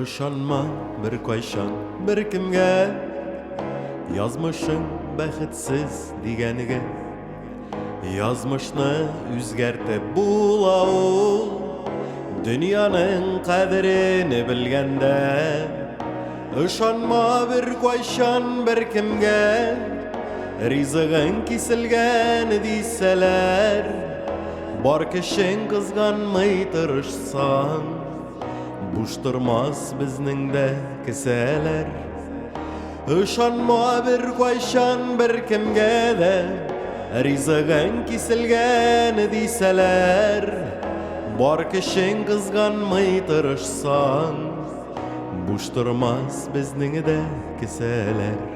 Işanma bir koyşan bir kimge, yazmışın bexitsiz digenige. Yazmışını üzgertip bula ol, dünyanın kadrini bilgende. Işanma bir koyşan bir kimge, rizığın kisilgen diseler. Bar kişin kızganmay tırışsan, buşturmaz bizning de kiseler. Işanma bir koyşan bir kimge de, rizığın kisilgen diseler. Bar kişin kızganmay tırışsan, buşturmaz bizning de kiseler.